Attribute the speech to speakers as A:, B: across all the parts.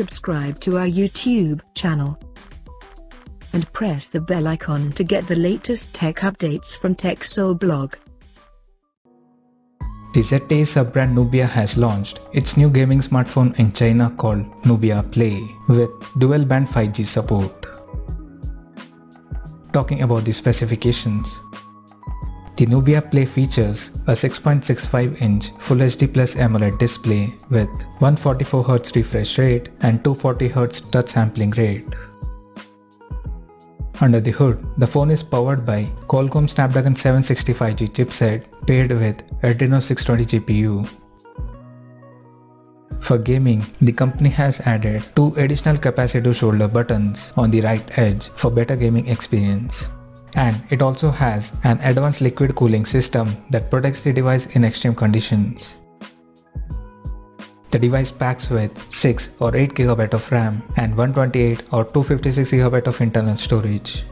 A: subscribe to our YouTube channel and press the bell icon to get the latest tech updates from TechSole Blog.
B: The ZTE sub-brand Nubia has launched its new gaming smartphone in China called Nubia Play with dual-band 5G support. Talking about the specifications, the Nubia Play features a 6.65-inch Full HD Plus AMOLED display with 144Hz refresh rate and 240Hz touch sampling rate. Under the hood, the phone is powered by Qualcomm Snapdragon 765G chipset paired with Adreno 620 GPU. For gaming, the company has added 2 additional capacitive shoulder buttons on the right edge for better gaming experience. And it also has an advanced liquid cooling system that protects the device in extreme conditions. The device packs with 6 or 8 GB of RAM and 128 or 256 GB of internal storage.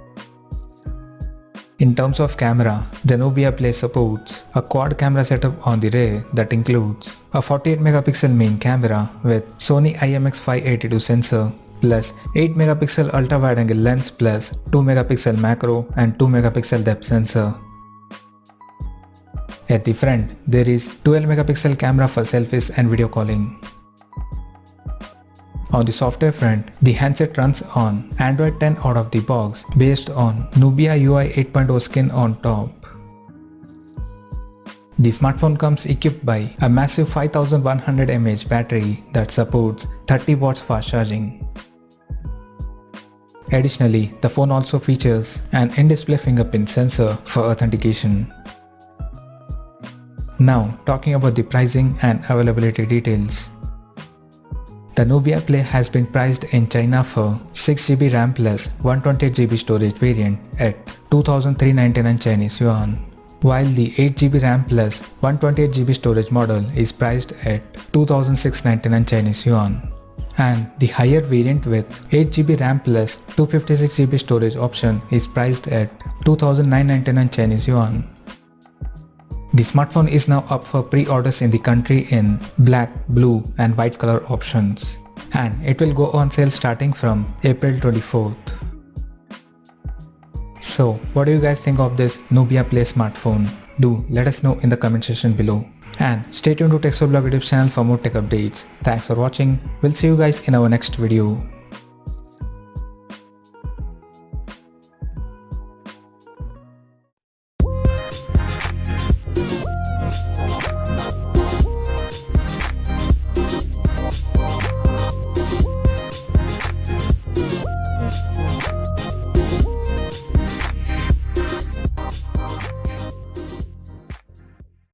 B: In terms of camera, the Nubia Play supports a quad camera setup on the rear that includes a 48 megapixel main camera with Sony IMX582 sensor plus 8 megapixel ultra wide angle lens plus 2 megapixel macro and 2 megapixel depth sensor. At the front, there is 12 megapixel camera for selfies and video calling. On the software front, the handset runs on Android 10 out of the box based on Nubia UI 8.0 skin on top. The smartphone comes equipped by a massive 5100 mAh battery that supports 30 watts fast charging. Additionally, the phone also features an in-display fingerprint sensor for authentication. Now, talking about the pricing and availability details. The Nubia Play has been priced in China for 6GB RAM plus 128GB storage variant at 2,399 Chinese yuan, while the 8GB RAM plus 128GB storage model is priced at 2,699 Chinese yuan. And the higher variant with 8GB RAM plus 256GB storage option is priced at 2,999 Chinese yuan. The smartphone is now up for pre-orders in the country in black, blue and white color options, and it will go on sale starting from April 24th. So what do you guys think of this Nubia Play smartphone? Do let us know in the comment section below. And stay tuned to TechSole Blog YouTube channel for more tech updates. Thanks for watching. We'll see you guys in our next video.